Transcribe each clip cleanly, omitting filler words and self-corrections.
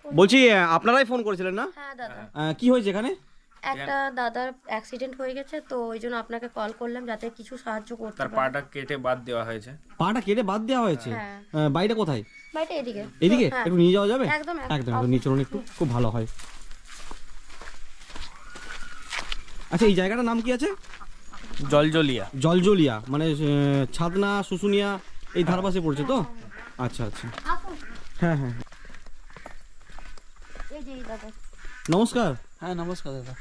বলছি আপনারাই ফোন করেছিলেন না? হ্যাঁ দাদা, কি হয়েছে এখানে? একটা দাদার অ্যাক্সিডেন্ট হয়ে গেছে, তো ওই জন্য আপনাকে কল করলাম যাতে কিছু সাহায্য করতে তার পারেন। পাটা কেটে বাদ দেওয়া হয়েছে। পাটা কেটে বাদ দেওয়া হয়েছে? হ্যাঁ। বাড়িটা কোথায়? বাড়িটা এদিকে। এদিকে হ্যাঁ, একটু নিয়ে যাওয়া যাবে? একদম একদম একদম নিয়ে চলুন, একটু খুব ভালো হয়। আচ্ছা, এই জায়গাটার নাম কি আছে? জলজলিয়া। জলজলিয়া মানে ছাদনা শুশুনিয়া এই ধারপাশে পড়ছে তো? আচ্ছা আচ্ছা, আসুন। হ্যাঁ হ্যাঁ। এই যে এই দাদা। নমস্কার। হ্যাঁ নমস্কার দাদা,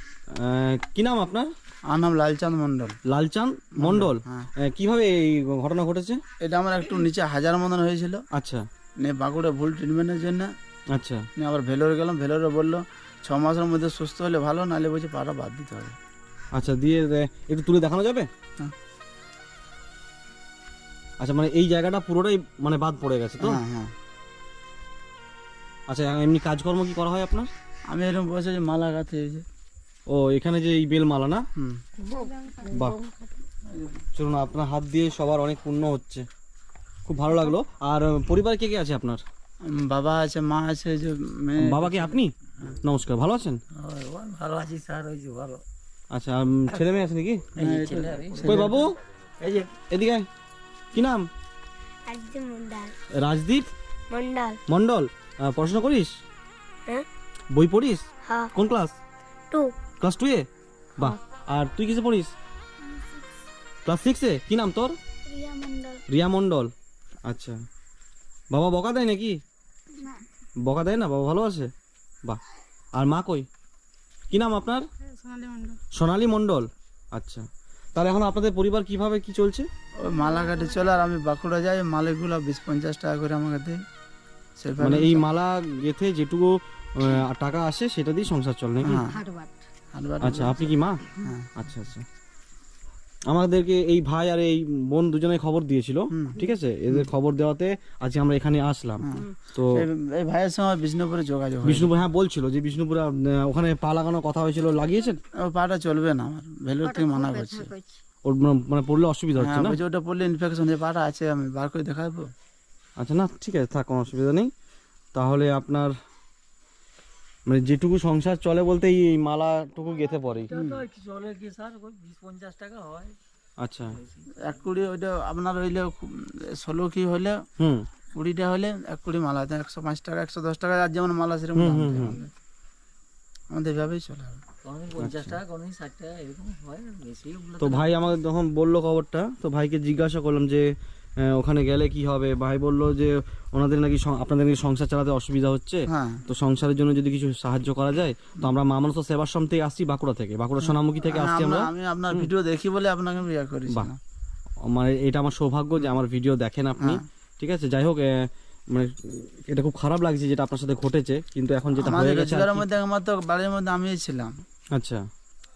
কি নাম আপনার? আমার নাম লালচাঁদ মন্ডল। লালচাঁদ মন্ডল। হ্যাঁ। কিভাবে এই ঘটনা ঘটেছে? এটা আমার একটু নিচে হাজার মতন হয়েছিল, আচ্ছা নিয়ে বাঁকুড়া ভুল ট্রিটমেন্টের জন্য আচ্ছা নিয়ে আবার ভেলোরে গেলাম। ভেলোরে বললো 6 মাসের মধ্যে সুস্থ হলে ভালো, নাহলে বলছে পাটা বাদ দিতে হবে। আচ্ছা, দিয়ে একটু তুলে দেখানো যাবে? হ্যাঁ। আচ্ছা, মানে এই জায়গাটা পুরোটাই মানে বাদ পড়ে গেছে তো? হ্যাঁ হ্যাঁ। আচ্ছা, এমনি কাজকর্ম কি করা হয় আপনার? আমি এরকম বসে যে মালা গাঁথি এই যে। ও, এখানে যে এই বেল মালা না? হুম। বাহ, চলুন, আপনার হাত দিয়ে সবার অনেক পুণ্য হচ্ছে, খুব ভালো লাগলো। আর পরিবার কে কে আছে আপনার? বাবা আছে, মা আছে, যে মেয়ে। বাবাকে আপনি? নমস্কার, ভালো আছেন? ভালো আছি স্যার, ওই যে ভালো। আচ্ছা, ছেলে মেয়ে আছে নাকি? ছেলে কই বাবু, এই যে এদিকে আয়। কি নাম? একদম মন্ডল। রাজদীপ মন্ডল। মন্ডল। পড়াশোনা করিস? হ্যাঁ। বই পড়িস? হ্যাঁ। কোন ক্লাস? 2। ক্লাস 2 এ? বাহ। আর তুই কিসে পড়িস? ক্লাস 6 এ। কি নাম তোর? রিয়া মন্ডল। রিয়া মন্ডল। আচ্ছা, বাবা বকা দেয় নাকি? বকা দেয় না? বাবা ভালো আছে? বাহ। আর মা কই? কি নাম আপনার? সোনালী মন্ডল। সোনালী মন্ডল। আচ্ছা, তাহলে এখন আপনাদের পরিবার কিভাবে কি চলছে? ওই মালা কাটে চলে, আর আমি বাঁকুড়া যাই, মালিকগুলো 20-50 টাকা করে আমাকে দেয়। মানে এই মালা গেথে যেটুকু টাকা আসে সেটা দিয়ে সংসার চলে নাকি? হ্যাঁ। হাটবাট। আচ্ছা, আপনি কি মা? হ্যাঁ। আচ্ছা আচ্ছা। আমাদেরকে এই ভাই আর এই বোন দুজনে খবর দিয়েছিল, হুম। ঠিক আছে? এদের খবর দেওয়াতে আজকে আমরা এখানে আসলাম। তো এই ভাইয়ের সঙ্গে বিষ্ণুপুরে যোগাযোগ হয়। বিষ্ণুপুর, হ্যাঁ বলছিল যে বিষ্ণুপুরে ওখানে পা লাগানোর কথা হয়েছিল, লাগিয়েছেন? ও পাটা চলবে না, আমার ভেলোর থেকে মানা করছে। ওর মানে পড়লে অসুবিধা হচ্ছে হ্যাঁ, না? বলছে ওটা পড়লে ইনফেকশন হয়ে পাটা আছে, আমি বার করে দেখাবো। আচ্ছা, না ঠিক আছে, থাক, কোনো অসুবিধা নেই। তাহলে আপনার মানে যেটুকু সংসার চলে বলতে এই মালাটুকু গেথে পড়ে। চলে কি স্যার, 20-50 টাকা হয়। আচ্ছা। 1 কুড়ি ওইটা আপনার হইলে 16 কি হলে, হুম 20টা হলে 1 কুড়ি মালা, 105 টাকা 110 টাকা, আর যেমন মালা সেরকম দাম দেয় আমাদের। আমাদের এভাবেই চলে। তো ভাই আমাকে যখন বললো খবরটা, তো ভাইকে জিজ্ঞাসা করলাম যে ওখানে গেলে কি হবে। ভাই বললো যে ওনাদের নাকি আপনাদের নাকি সংসার চালাতে অসুবিধা হচ্ছে, হ্যাঁ। তো সংসারের জন্য যদি কিছু সাহায্য করা যায়। তো আমরা মা মানুষ সেবাশ্রম থেকে আসছি, বাঁকুড়া থেকে, বাঁকুড়া সোনামুখী থেকে আসছি আমরা। আমি আপনার ভিডিও দেখি বলে আপনাকে বিয়ে করেছি। বাহ, মানে এটা আমার সৌভাগ্য যে আমার ভিডিও দেখেন আপনি, ঠিক আছে? যাই হোক, মানে এটা খুব খারাপ লাগছে যেটা আপনার সাথে ঘটেছে, কিন্তু এখন যেটা আমাদের হয়ে গেছে আর রোজগারের কি। মধ্যে একমাত্র বাড়ির মধ্যে আমিই ছিলাম। আচ্ছা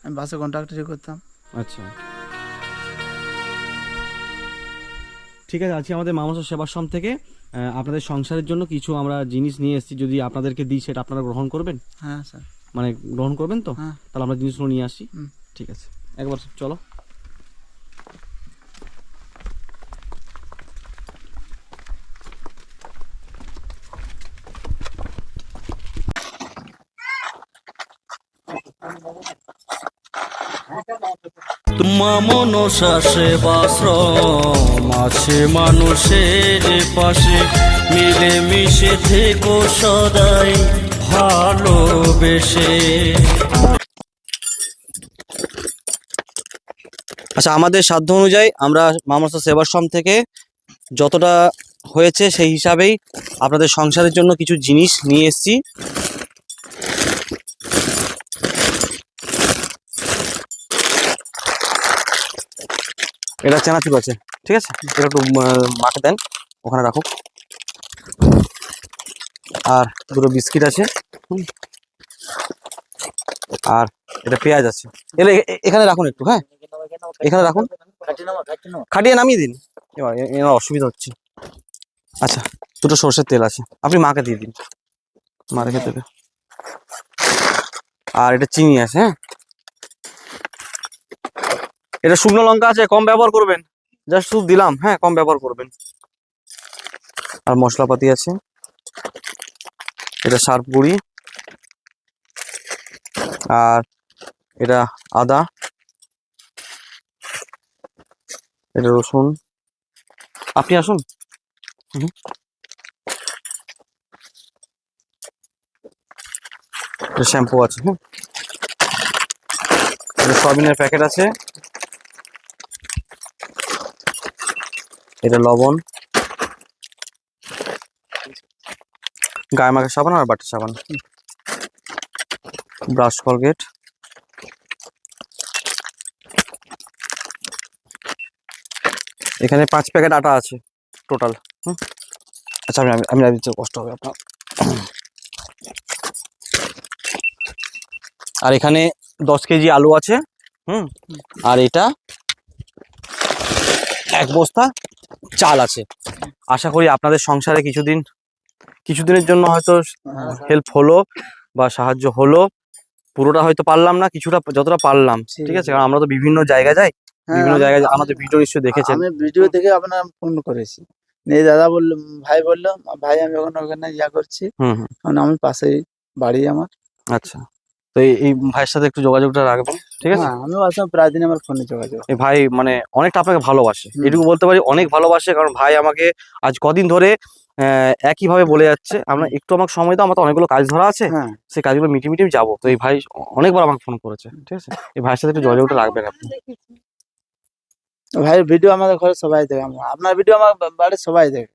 আমি বাসে কন্ট্রাক্টরি করতাম। আচ্ছা, ঠিক আছে। আজকে আমাদের মামাসা সেবাশ্রম থেকে আপনাদের সংসারের জন্য কিছু আমরা জিনিস নিয়ে এসেছি, যদি আপনাদেরকে দিই সেটা আপনারা গ্রহণ করবেন? হ্যাঁ স্যার। মানে গ্রহণ করবেন তো? হ্যাঁ। তাহলে আমরা জিনিসগুলো নিয়ে আসি। হুম। ঠিক আছে, একবার চলো। মা মনসা সেবাশ্রম আছে মানুষের পাশে, মিলে মিশে থেকো সদাই ভালোবেসে। আচ্ছা, আমাদের সাধ্য অনুযায়ী আমরা মামাসা সেবাশ্রম থেকে যতটা হয়েছে সেই হিসাবেই আপনাদের সংসারের জন্য কিছু জিনিস নিয়ে এসেছি। এটা চানাচুর আছে, ঠিক আছে? এটা একটু মাকে দেন, ওখানে রাখুক। আর দুটো বিস্কিট আছে, আর এটা পেঁয়াজ আছে। এলে এখানে রাখুন একটু, হ্যাঁ এখানে রাখুন, খাটিয়ে নামিয়ে দিন। এবার এনার অসুবিধা হচ্ছে। আচ্ছা, দুটো সর্ষের তেল আছে, আপনি মাকে দিয়ে দিন, মা রেখে দেবে। আর এটা চিনি আছে, হ্যাঁ। এটা শুকনো লঙ্কা আছে, কম ব্যবহার করবেন, জাস্ট শুধু দিলাম, হ্যাঁ কম ব্যবহার করবেন। আর মশলাপাতি আছে, এটা সার্ফ গুঁড়ি, আর এটা আদা, এটা রসুন। আপনি আসুন। শ্যাম্পু আছে, হ্যাঁ। এটা সয়াবিনের প্যাকেট আছে, এটা লবণ, গায়ে মাখা সাবান আর বাটি সাবান, ব্রাশ, কলগেট, এখানে 5 প্যাকেট আটা আছে টোটাল। আচ্ছা আমি আমি আমি দিতে কষ্ট হবে আপনার। আর এখানে 10 কেজি আলু আছে, আর এটা 1 বস্তা চাল আছে। আশা করি আপনাদের সংসারে কিছুদিনের জন্য হয়তো হেল্প হলো বা সাহায্য হলো। পুরোটা হয়তো পারলাম না, কিছুটা যতটা পারলাম, ঠিক আছে। কারণ আমরা তো বিভিন্ন জায়গায় যাই, বিভিন্ন জায়গায় আমাদের ভিডিও নিশ্চয়ই দেখেছেন। আমি ভিডিও দেখে আপনার ফোন করেছি, এই দাদা বললো, ভাই বললো, ভাই আমি ওখানে ইয়া করছি, কারণ আমি পাশেই বাড়ি আমার। আচ্ছা, তো এই ভাইয়ের সাথে একটু যোগাযোগটা রাখবেন, ঠিক আছে। হ্যাঁ, আমি আসলে প্রায় দিন আমার ফোনে যোগাযোগ। এই ভাই মানে অনেকটা আপনাকে ভালোবাসে, এটুকু বলতে পারি, অনেক ভালোবাসে। কারণ ভাই আমাকে আজ কদিন ধরে একইভাবে বলে যাচ্ছে, আমরা একটু আমাকে সময় দাও, আমার তো অনেকগুলো কাজ ধরা আছে, হ্যাঁ, সেই কাজগুলো মিটিয়ে যাবো। তো এই ভাই অনেকবার আমাকে ফোন করেছে, ঠিক আছে। এই ভাইয়ের সাথে একটু যোগাযোগটা রাখবেন আপনি। ভাইয়ের ভিডিও আমাদের ঘরে সবাই দেখে, আপনার ভিডিও আমার বাড়ির সবাই দেখে।